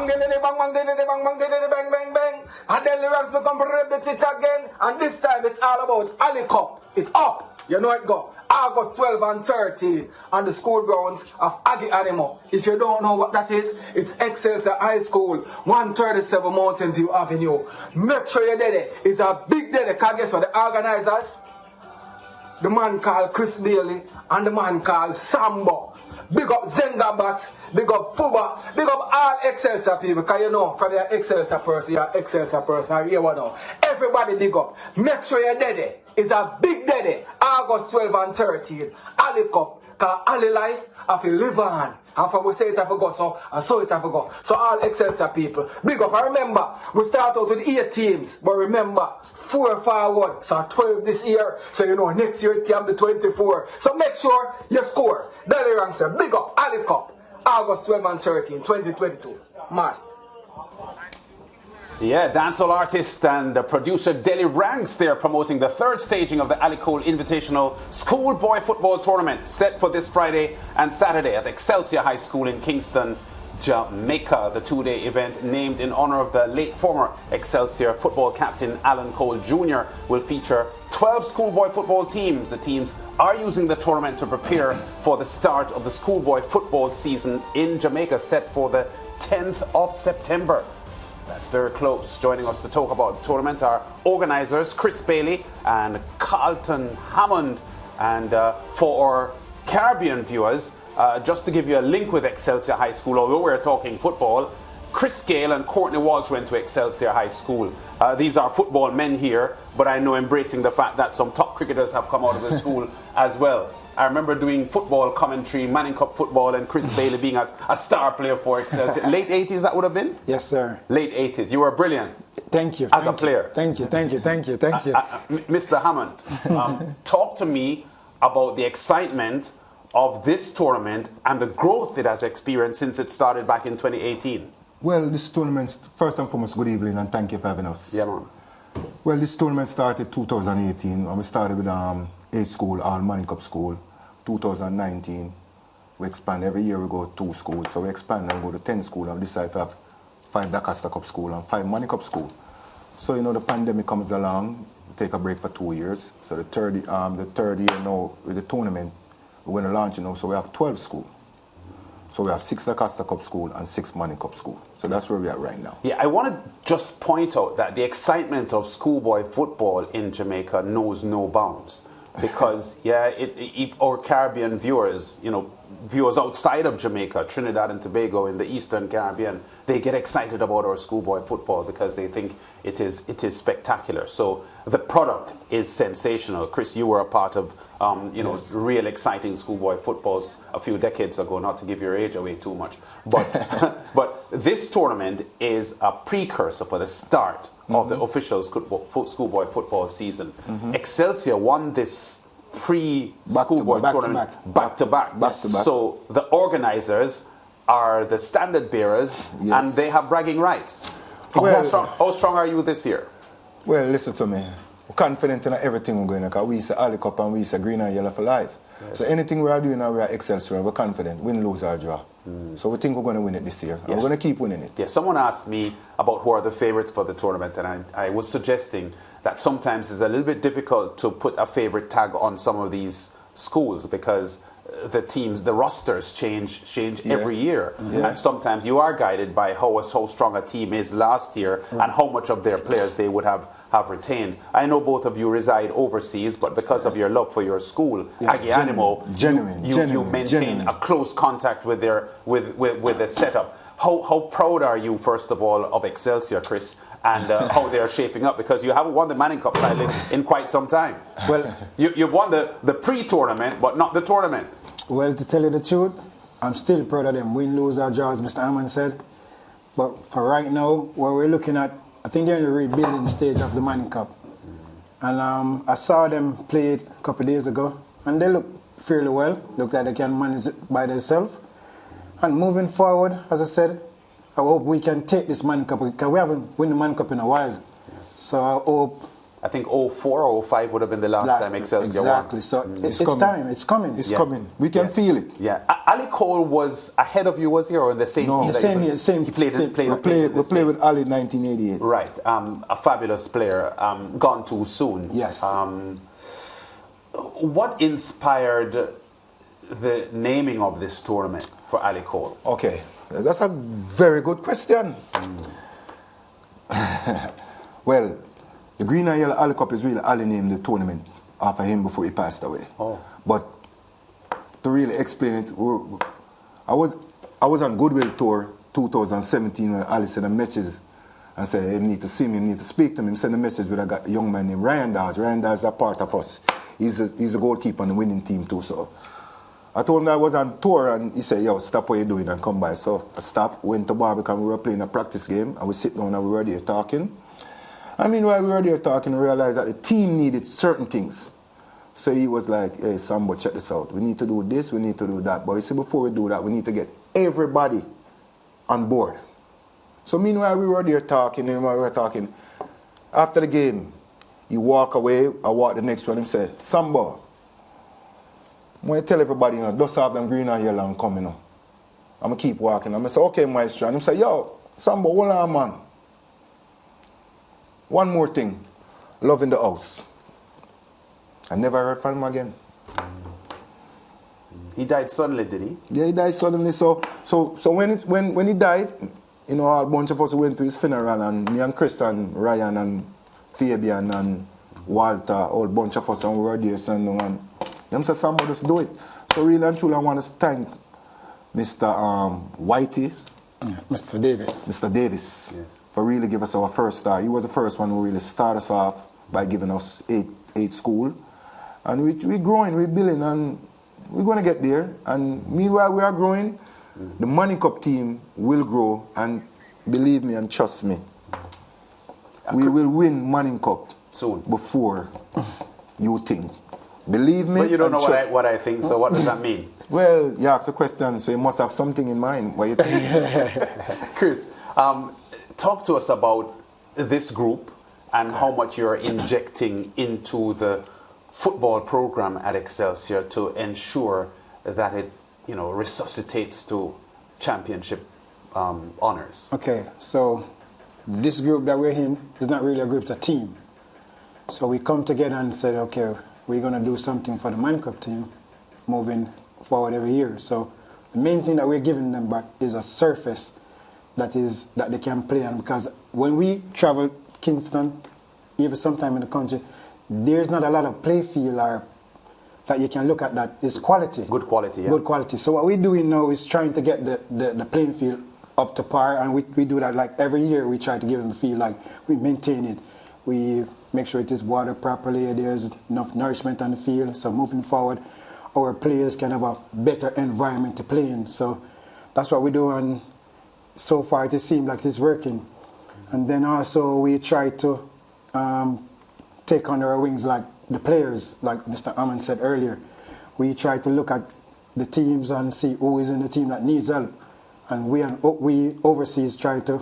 Bang, bang, bang, bang, bang, bang, bang. And then the rest become repeat it again. And this time it's all about Alicol. It's up. You know it go. August 12 and 13 on the school grounds of Aggie Animal. If you don't know what that is, it's Excelsior High School, 137 Mountain View Avenue. Make sure you're there. It's a big day. Because guess what? The organizers, the man called Chris Bailey and the man called Sambo. Big up Zenga Bats, big up Fuba, big up all Excelsior people. Because you know, from your Excelsior person, you're Excelsior person. You know, everybody big up. Make sure you're there. It's a big day, August 12 and 13. Alicol, because Ali life, I feel live on. And from we say it I forgot, so I saw it I forgot. So all Excelsior people, big up. I remember, we start out with 8 teams, but remember, 4 forward, so 12 this year. So you know, next year it can be 24. So make sure you score. Daily Rank said, big up, Alicol, August 12 and 13, 2022. Mad. Yeah, dancehall artist and producer Deli Ranks there promoting the 3rd staging of the Alicol Invitational Schoolboy Football Tournament set for this Friday and Saturday at Excelsior High School in Kingston, Jamaica. The 2-day event, named in honor of the late former Excelsior football captain Alan Cole Jr., will feature 12 schoolboy football teams. The teams are using the tournament to prepare for the start of the schoolboy football season in Jamaica, set for the 10th of September. That's very close. Joining us to talk about the tournament are organisers Chris Bailey and Carlton Hammond. And for our Caribbean viewers, just to give you a link with Excelsior High School, although we're talking football, Chris Gale and Courtney Walsh went to Excelsior High School. These are football men here, but I know embracing the fact that some top cricketers have come out of the school as well. I remember doing football commentary, Manning Cup football, and Chris Bailey being a star player for Excelsior. Late 80s that would have been? Yes, sir. Late 80s. You were brilliant. Thank you. As a player. Thank you. Mr. Hammond, talk to me about the excitement of this tournament and the growth it has experienced since it started back in 2018. Well, this tournament, first and foremost, good evening and thank you for having us. Yeah, man. Well, this tournament started 2018 and we started with 8 school, all Manning Cup school. 2019, we expand. Every year we go 2 schools, so we expand and go to 10 school and we decide to have 5 Dacaster Cup school and 5 Manning Cup school. So, you know, the pandemic comes along, we take a break for 2 years. So the third year now with the tournament, we're going to launch it now, so we have 12 schools. So we have 6 Dacaster Cup school and 6 Manning Cup school. So that's where we are right now. Yeah, I want to just point out that the excitement of schoolboy football in Jamaica knows no bounds. Because, yeah, if our Caribbean viewers, you know, viewers outside of Jamaica, Trinidad and Tobago in the Eastern Caribbean, they get excited about our schoolboy football because they think it is spectacular. So the product is sensational. Chris, you were a part of, yes, real exciting schoolboy footballs a few decades ago, not to give your age away too much. But, but this tournament is a precursor for the start of the official schoolboy football season. Excelsior won this pre-schoolboy tournament back to back. So the organizers are the standard bearers, yes, and they have bragging rights. How strong are you this year? Well, listen to me. We're confident in everything we're going to, because we say Alicol and we say green and yellow for life. Yes. So anything we are doing now, we are Excelsior and we're confident. Win, lose or draw. So we think we're going to win it this year. Yes. And we're going to keep winning it. Yeah, someone asked me about who are the favorites for the tournament, and I was suggesting that sometimes it's a little bit difficult to put a favorite tag on some of these schools because the teams, the rosters change every year. Yeah. And sometimes you are guided by how strong a team is last year and how much of their players they would have retained. I know both of you reside overseas, but because of your love for your school, yes, Aggie Animal, you maintain a close contact with the setup. How proud are you, first of all, of Excelsior, Chris, and how they are shaping up? Because you haven't won the Manning Cup title in quite some time. Well, you've won the pre-tournament, but not the tournament. Well, to tell you the truth, I'm still proud of them. Win, lose or draw, as Mr. Hammond said. But for right now, what we're looking at, I think they're in the rebuilding stage of the Manning Cup. And I saw them play it a couple of days ago, and they look fairly well. Look like they can manage it by themselves. And moving forward, as I said, I hope we can take this Manning Cup, because we haven't won the Manning Cup in a while. So I hope I think 04 or 05 would have been the last time Excelsior won. Exactly. So it's time. It's coming. It's coming. We can feel it. Yeah. Alicol was ahead of you, was he, or in the same team? The same year. Same. He played We played with Ali in 1988. Right. A fabulous player. Gone too soon. Yes. What inspired the naming of this tournament for Alicol? Okay. That's a very good question. Well, the Green and Yellow Ali Cup is really Ali named the tournament after him before he passed away. Oh. But to really explain it, I was on Goodwill Tour 2017 when Ali sent a message and said, hey, you need to see me, you need to speak to me. He sent a message with a young man named Ryan Dawes. Ryan Dawes is a part of us. He's a goalkeeper on the winning team too. So I told him that I was on tour and he said, yo, stop what you're doing and come by. So I stopped, went to Barbican, we were playing a practice game and we sit down and we were there talking. I mean, while we were there talking, we realized that the team needed certain things. So he was like, hey, Sambo, check this out. We need to do this, we need to do that. But you see, before we do that, we need to get everybody on board. So meanwhile, we were there talking, and while we were talking, after the game, he walk away, I walk the next one, and said, Sambo, I'm going to tell everybody, dust off them green and yellow and come, I'm going to keep walking. I'm going to say, okay, maestro. And he said, yo, Sambo, hold on, man. One more thing, love in the house. I never heard from him again. He died suddenly, did he? Yeah, he died suddenly. So when he died, a bunch of us went to his funeral, and me and Chris and Ryan and Fabian and Walter, a whole bunch of us, and we were there standing and them said, somebody just do it. So really and truly, I want to thank Mr. Whitey. Mr. Davis. Mr. Davis. Yeah. For really giving us our first start. He was the first one who really started us off by giving us eight school. And we're growing, we're building, and we're going to get there. And meanwhile we are growing, the Money Cup team will grow, and believe me and trust me, we will win Money Cup soon before you think. Believe me. But you don't know what I think, so what does that mean? Well, you asked a question, so you must have something in mind. What you think? Chris, talk to us about this group and how much you're injecting into the football program at Excelsior to ensure that it, resuscitates to championship honors. Okay, so this group that we're in is not really a group, it's a team. So we come together and said, okay, we're going to do something for the Man Cup team moving forward every year. So the main thing that we're giving them back is a surface that they can play on, because when we travel Kingston, even sometime in the country, there's not a lot of play field or that you can look at that is quality. Good quality, yeah. Good quality. So what we're doing now is trying to get the playing field up to par, and we do that like every year. We try to give them the field, like we maintain it. We make sure it is watered properly, there's enough nourishment on the field, so moving forward, our players can have a better environment to play in. So that's what we do, and so far it seems like it's working. And then also we try to take under our wings like the players, like Mr. Hammond said earlier. We try to look at the teams and see who is in the team that needs help. And we overseas try to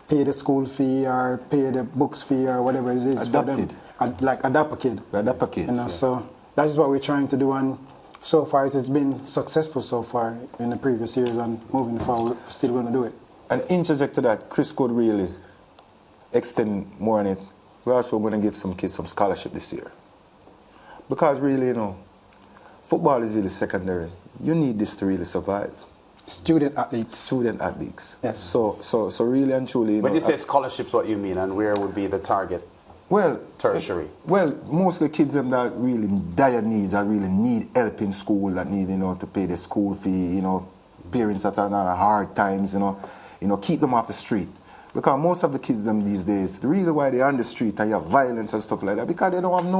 pay the school fee or pay the books fee or whatever it is. Adopted. For them. Like adapt a kid. Adapt a kid. Yeah. So that is what we're trying to do, and so far it has been successful so far in the previous years, and moving forward we're still going to do it. And interject to that, Chris could really extend more on it. We're also going to give some kids some scholarship this year. Because really, football is really secondary. You need this to really survive. Student athletes. Student athletes. Yes. So really and truly. When you say scholarships, what you mean, and where would be the target? Well, tertiary. Mostly kids them that really dire needs, that really need help in school, that need to pay their school fee. Parents that are at hard times. Keep them off the street. Because most of the kids them these days, the reason why they're on the street and you have violence and stuff like that, because they don't have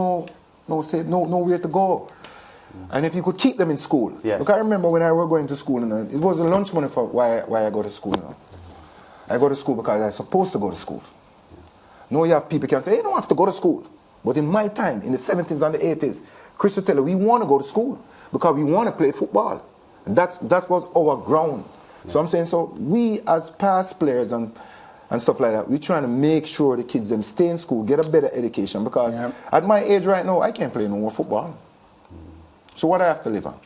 nowhere to go. And if you could keep them in school. Yes. Because I remember when I was going to school, it was a lunch money for why I go to school now. I go to school because I'm supposed to go to school. Now you have people can say, you don't have to go to school. But in my time, in the 70s and the 80s, Chris would tell you, we want to go to school because we want to play football. And that was our ground. Yeah. So I'm saying, so we as past players and and stuff like that. We're trying to make sure the kids them stay in school, get a better education, because at my age right now, I can't play no more football. So what I have to live on?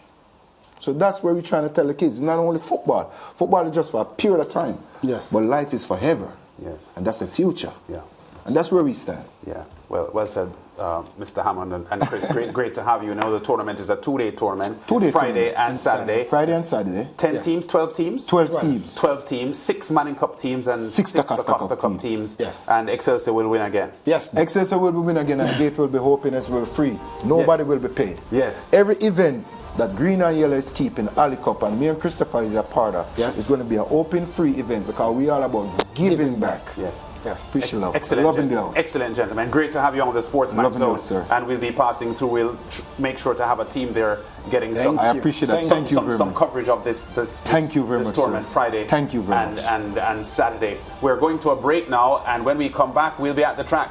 So that's where we're trying to tell the kids, it's not only football. Football is just for a period of time. Yes. But life is forever. Yes. And that's the future. Yeah. And that's where we stand. Yeah. Well said, Mr. Hammond and Chris. Great to have you. You know, the tournament is a two-day tournament. Friday and Saturday. Friday and Saturday. 10 teams, 12 teams? 12 teams. 12 teams, 6 Manning Cup teams and 6 Costa Cup teams. Yes. And Excelsior will win again. Yes. Excelsior will win again, and the gate will be open as well, free. Nobody will be paid. Yes. Every event that Green and Yellow is keeping, Alicol, and me and Christopher is a part of, it's going to be an open, free event, because we all about giving back. Yes. Yes. Appreciate love. Excellent. Loving the house. Excellent, gentlemen. Great to have you on the Sportsman Loving the Zone. house, sir. And we'll be passing through. We'll make sure to have a team there getting some. I appreciate that. Thank you very some much. coverage of this Thank you very this much, tournament sir. Friday. Thank you very much. And Saturday. We're going to a break now, and when we come back, we'll be at the track.